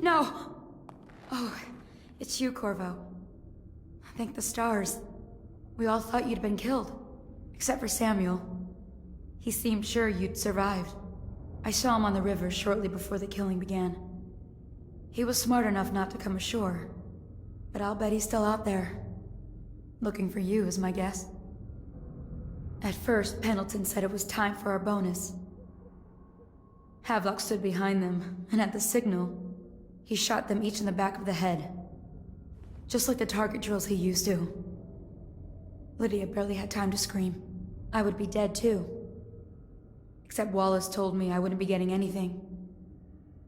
No! Oh, it's you, Corvo. Thank the stars. We all thought you'd been killed. Except for Samuel. He seemed sure you'd survived. I saw him on the river shortly before the killing began. He was smart enough not to come ashore. But I'll bet he's still out there. Looking for you, is my guess. At first, Pendleton said it was time for our bonus. Havelock stood behind them, and at the signal, he shot them each in the back of the head. Just like the target drills he used to. Lydia barely had time to scream. I would be dead too. Except Wallace told me I wouldn't be getting anything.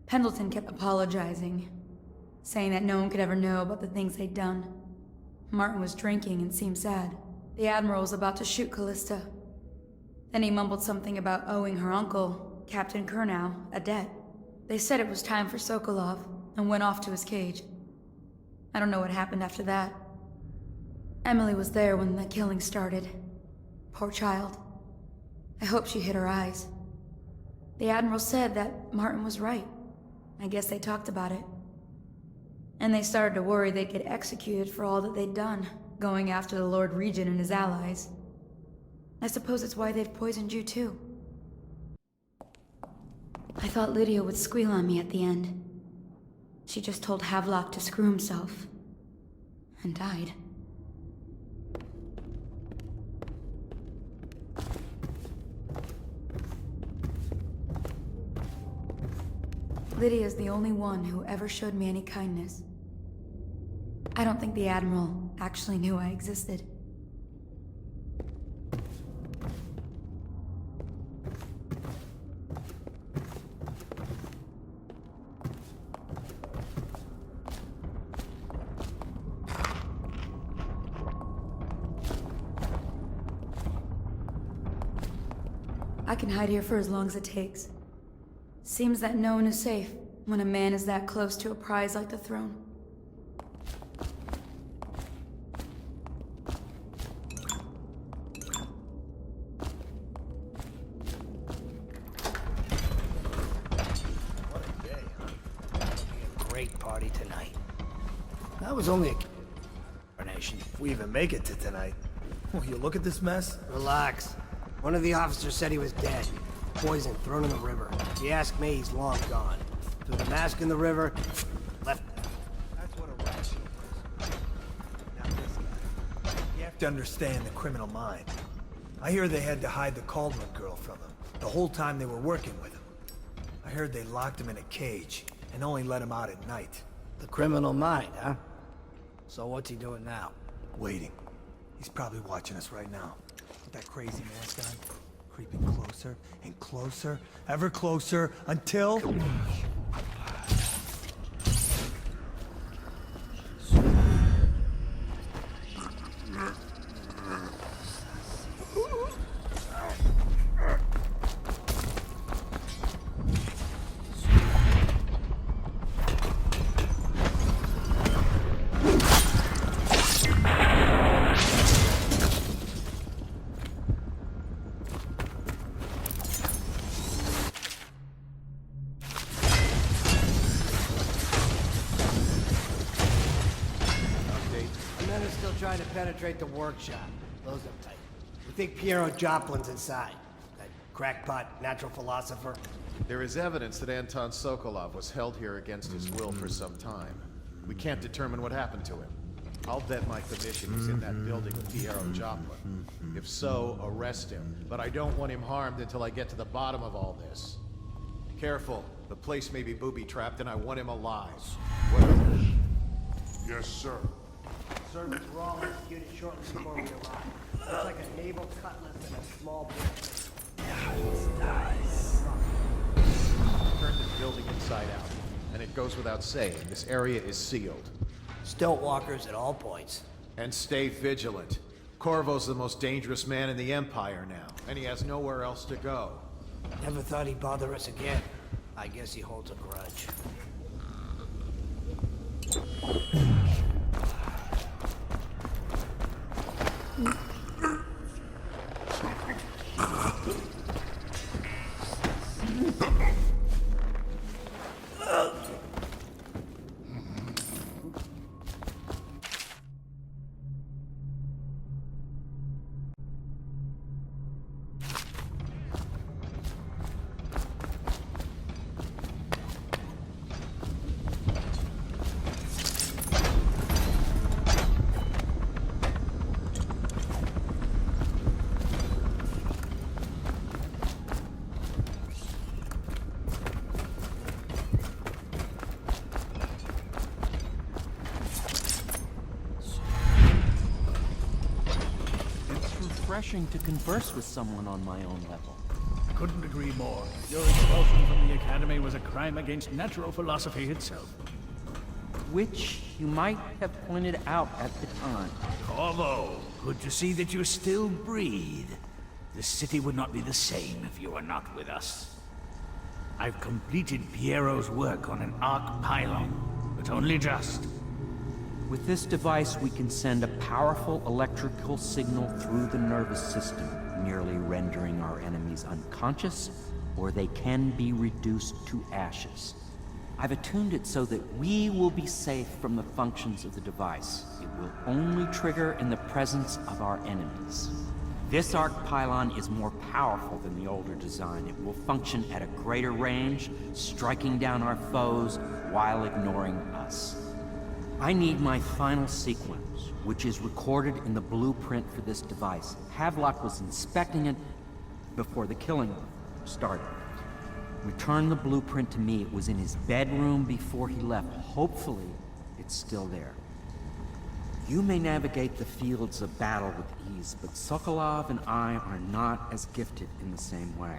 Pendleton kept apologizing, saying that no one could ever know about the things they'd done. Martin was drinking and seemed sad. The Admiral was about to shoot Callista. Then he mumbled something about owing her uncle, Captain Kurnow, a debt. They said it was time for Sokolov, and went off to his cage. I don't know what happened after that. Emily was there when the killing started. Poor child. I hope she hid her eyes. The Admiral said that Martin was right. I guess they talked about it. And they started to worry they'd get executed for all that they'd done, going after the Lord Regent and his allies. I suppose it's why they've poisoned you too. I thought Lydia would squeal on me at the end. She just told Havelock to screw himself. And died. Lydia's the only one who ever showed me any kindness. I don't think the Admiral actually knew I existed. I can hide here for as long as it takes. Seems that no one is safe when a man is that close to a prize like the throne. What a day, huh? That'll be a great party tonight. That was only a coronation. If we even make it to tonight. Will you look at this mess? Relax. One of the officers said he was dead. Poison thrown in the river. If you ask me, he's long gone. Threw the mask in the river, left. That's what a rat is. Now this guy. You have to understand the criminal mind. I hear they had to hide the Caldwell girl from him, the whole time they were working with him. I heard they locked him in a cage, and only let him out at night. The criminal mind, huh? So what's he doing now? Waiting. He's probably watching us right now. With that crazy mask on. Creeping closer and closer, ever closer, until... Trying to penetrate the workshop. Close them tight. We think Piero Joplin's inside. That crackpot natural philosopher. There is evidence that Anton Sokolov was held here against his will for some time. We can't determine what happened to him. I'll bet my commission is in that building with Piero Joplin. If so, arrest him. But I don't want him harmed until I get to the bottom of all this. Careful. The place may be booby-trapped and I want him alive. Well, Yes, sir. Servants were all executed shortly before we arrived. Looks like a naval cutlass and a small bullet. turn this building inside out. And it goes without saying, this area is sealed. Stilt walkers at all points. And stay vigilant. Corvo's the most dangerous man in the Empire now, and he has nowhere else to go. Never thought he'd bother us again. I guess he holds a grudge. refreshing to converse with someone on my own level. Couldn't agree more. Your expulsion from the Academy was a crime against natural philosophy itself. Which you might have pointed out at the time. Corvo, good to see that you still breathe. The city would not be the same if you were not with us. I've completed Piero's work on an arc pylon, but only just. With this device, we can send a powerful electrical signal through the nervous system, nearly rendering our enemies unconscious, or they can be reduced to ashes. I've attuned it so that we will be safe from the functions of the device. It will only trigger in the presence of our enemies. This arc pylon is more powerful than the older design. It will function at a greater range, striking down our foes while ignoring us. I need my final sequence, which is recorded in the blueprint for this device. Havelock was inspecting it before the killing started. Return the blueprint to me. It was in his bedroom before he left. Hopefully, it's still there. You may navigate the fields of battle with ease, but Sokolov and I are not as gifted in the same way.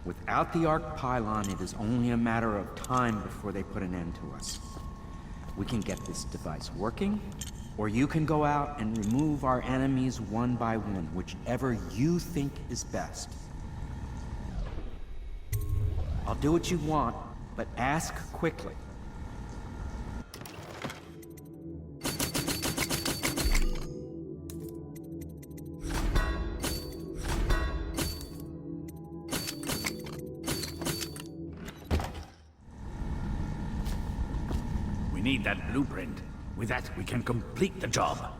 Without the arc pylon, it is only a matter of time before they put an end to us. We can get this device working, or you can go out and remove our enemies one by one, whichever you think is best. I'll do what you want, but ask quickly. We need that blueprint. With that, we can complete the job.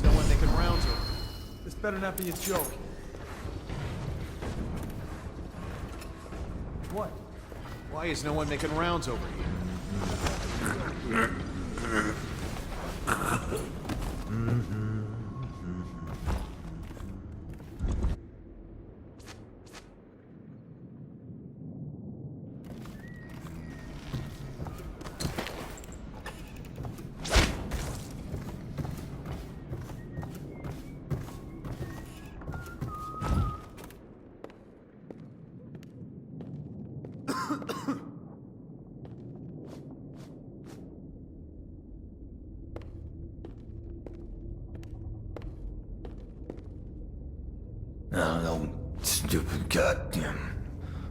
No one making rounds over. This better not be a joke. What? Why is no one making rounds over here? No, stupid goddamn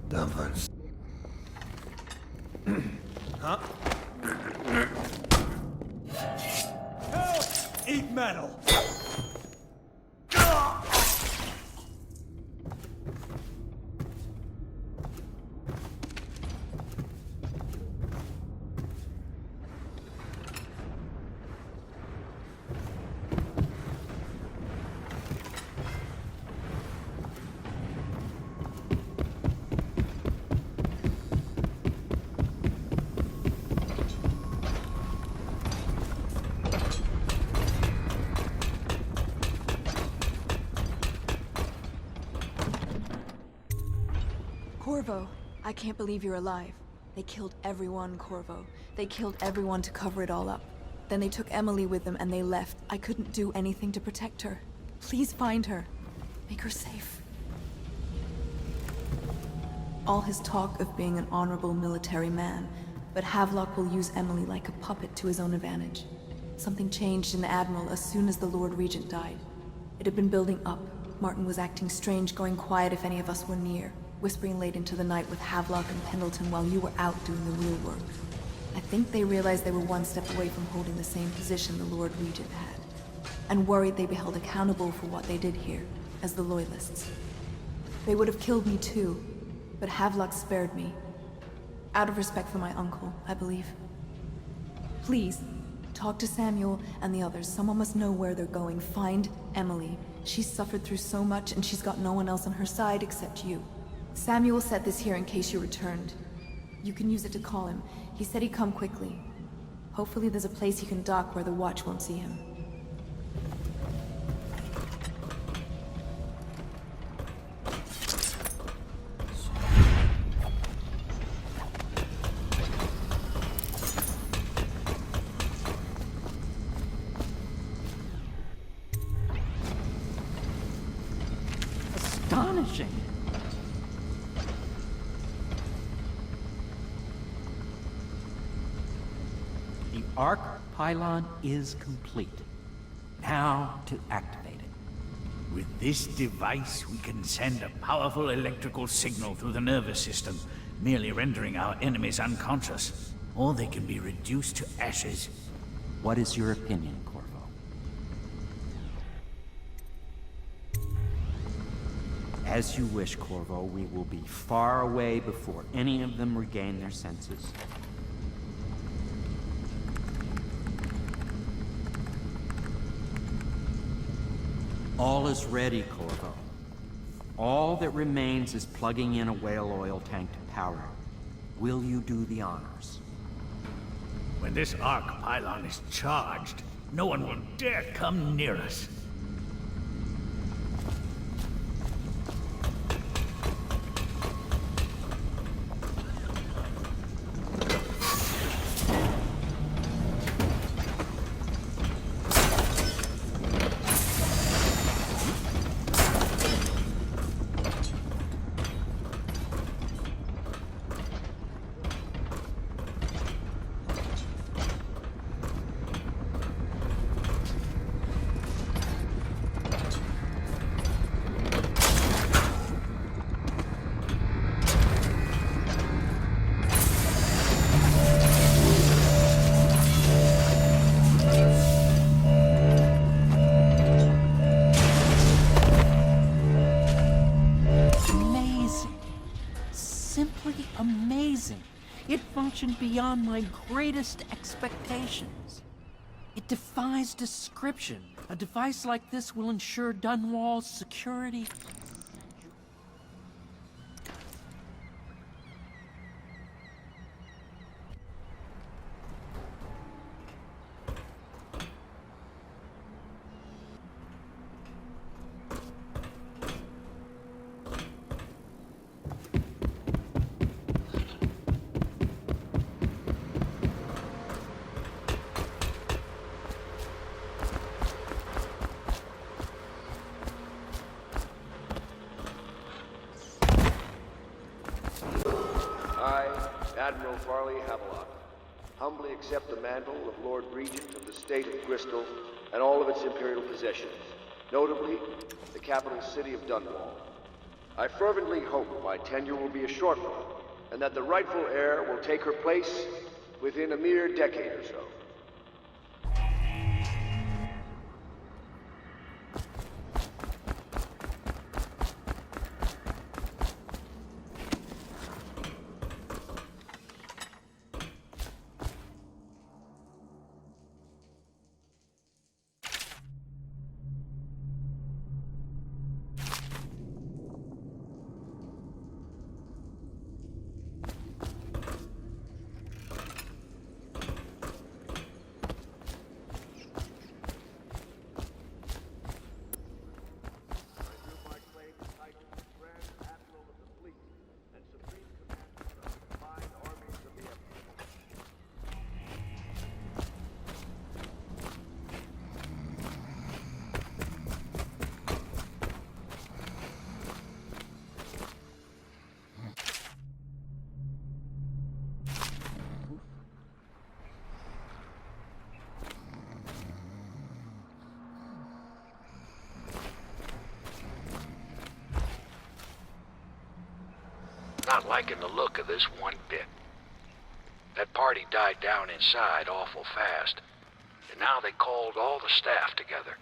dumplings. Huh? Help! Eat metal! Corvo, I can't believe you're alive. They killed everyone, Corvo. They killed everyone to cover it all up. Then they took Emily with them and they left. I couldn't do anything to protect her. Please find her. Make her safe. All his talk of being an honorable military man, but Havelock will use Emily like a puppet to his own advantage. Something changed in the Admiral as soon as the Lord Regent died. It had been building up. Martin was acting strange, going quiet if any of us were near, whispering late into the night with Havelock and Pendleton while you were out doing the real work. I think they realized they were one step away from holding the same position the Lord Regent had, and worried they'd be held accountable for what they did here, as the Loyalists. They would have killed me too, but Havelock spared me. Out of respect for my uncle, I believe. Please, talk to Samuel and the others. Someone must know where they're going. Find Emily. She's suffered through so much, and she's got no one else on her side except you. Samuel set this here in case you returned. You can use it to call him. He said he'd come quickly. Hopefully there's a place he can dock where the watch won't see him. Astonishing! The arc pylon is complete. Now to activate it. With this device, we can send a powerful electrical signal through the nervous system, merely rendering our enemies unconscious. Or they can be reduced to ashes. What is your opinion, Corvo? As you wish, Corvo. We will be far away before any of them regain their senses. All is ready, Corvo. All that remains is plugging in a whale oil tank to power it. Will you do the honors? When this arc pylon is charged, no one will dare come near us. Amazing. It functioned beyond my greatest expectations. It defies description. A device like this will ensure Dunwall's security. I, Admiral Farley Havelock, humbly accept the mantle of Lord Regent of the State of Bristol and all of its imperial possessions, notably the capital city of Dunwall. I fervently hope my tenure will be a short one, and that the rightful heir will take her place within a mere decade or so. not liking the look of this one bit. That party died down inside awful fast, and now they called all the staff together.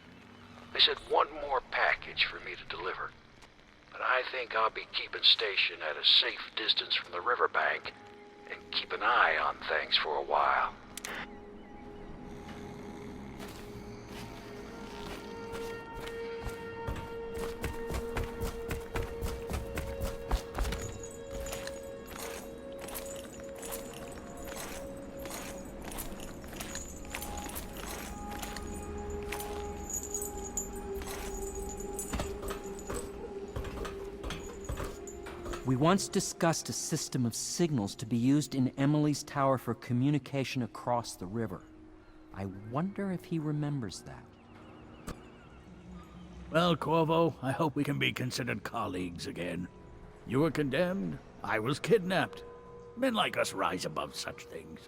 They said one more package for me to deliver, but I think I'll be keeping station at a safe distance from the riverbank and keep an eye on things for a while. We once discussed a system of signals to be used in Emily's tower for communication across the river. I wonder if he remembers that. Well, Corvo, I hope we can be considered colleagues again. You were condemned, I was kidnapped. Men like us rise above such things.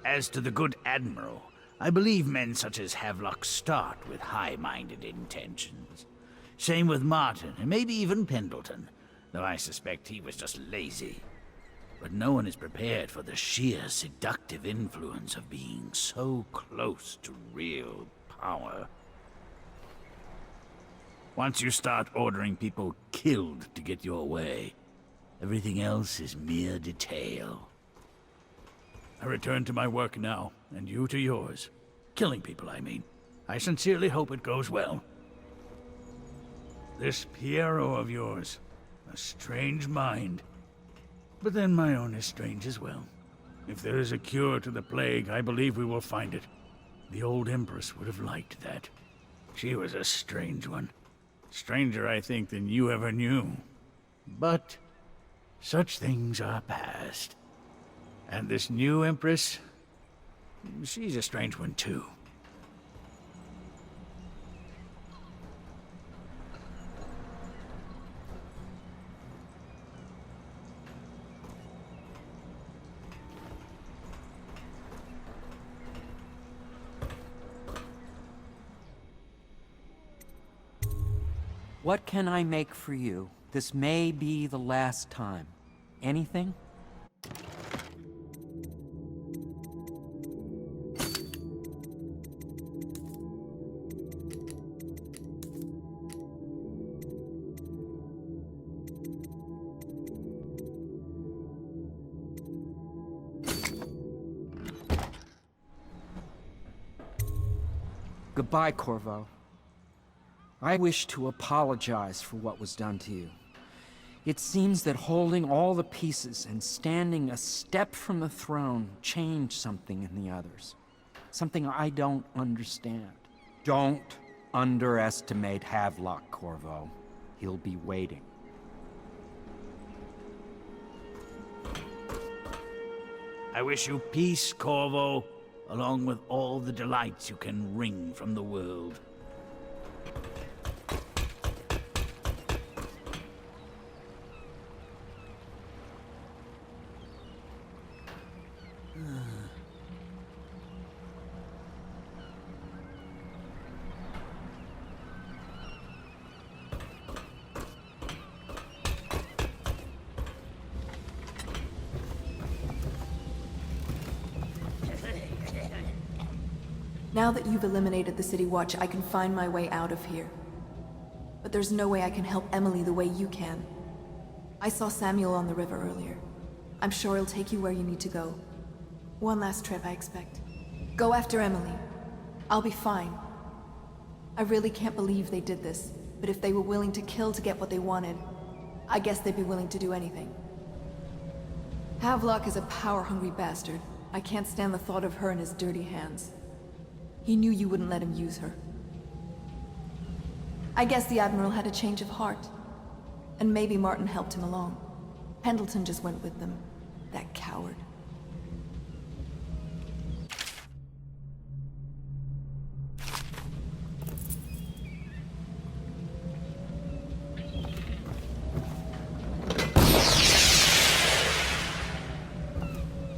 As to the good Admiral, I believe men such as Havelock start with high-minded intentions. Same with Martin, and maybe even Pendleton, though I suspect he was just lazy. But no one is prepared for the sheer seductive influence of being so close to real power. Once you start ordering people killed to get your way, everything else is mere detail. I return to my work now, and you to yours. Killing people, I mean. I sincerely hope it goes well. This Piero of yours, a strange mind. But then my own is strange as well. If there is a cure to the plague, I believe we will find it. The old Empress would have liked that. She was a strange one. Stranger, I think, than you ever knew. But such things are past. And this new Empress, she's a strange one too. What can I make for you? This may be the last time. Anything? Goodbye, Corvo. I wish to apologize for what was done to you. It seems that holding all the pieces and standing a step from the throne changed something in the others. Something I don't understand. Don't underestimate Havelock, Corvo. He'll be waiting. I wish you peace, Corvo, along with all the delights you can wring from the world. Now that you've eliminated the City Watch, I can find my way out of here. But there's no way I can help Emily the way you can. I saw Samuel on the river earlier. I'm sure he'll take you where you need to go. One last trip, I expect. Go after Emily. I'll be fine. I really can't believe they did this, but if they were willing to kill to get what they wanted, I guess they'd be willing to do anything. Havelock is a power-hungry bastard. I can't stand the thought of her in his dirty hands. He knew you wouldn't let him use her. I guess the Admiral had a change of heart. And maybe Martin helped him along. Pendleton just went with them. That coward.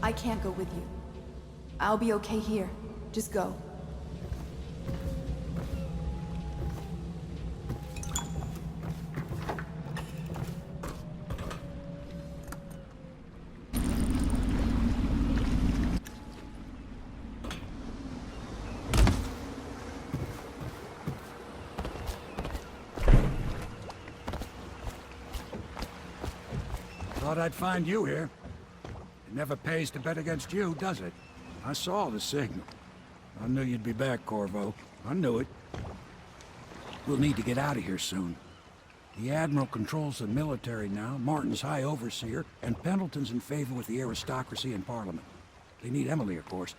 I can't go with you. I'll be okay here. Just go. Thought I'd find you here. It never pays to bet against you, does it? I saw the signal. I knew you'd be back, Corvo. I knew it. We'll need to get out of here soon. The Admiral controls the military now, Martin's High Overseer, and Pendleton's in favor with the aristocracy and Parliament. They need Emily, of course.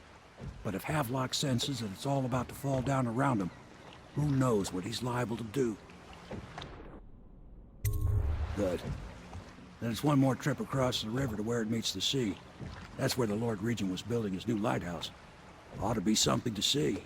But if Havelock senses that it's all about to fall down around him, who knows what he's liable to do? Good. Then it's one more trip across the river to where it meets the sea. That's where the Lord Regent was building his new lighthouse. Ought to be something to see.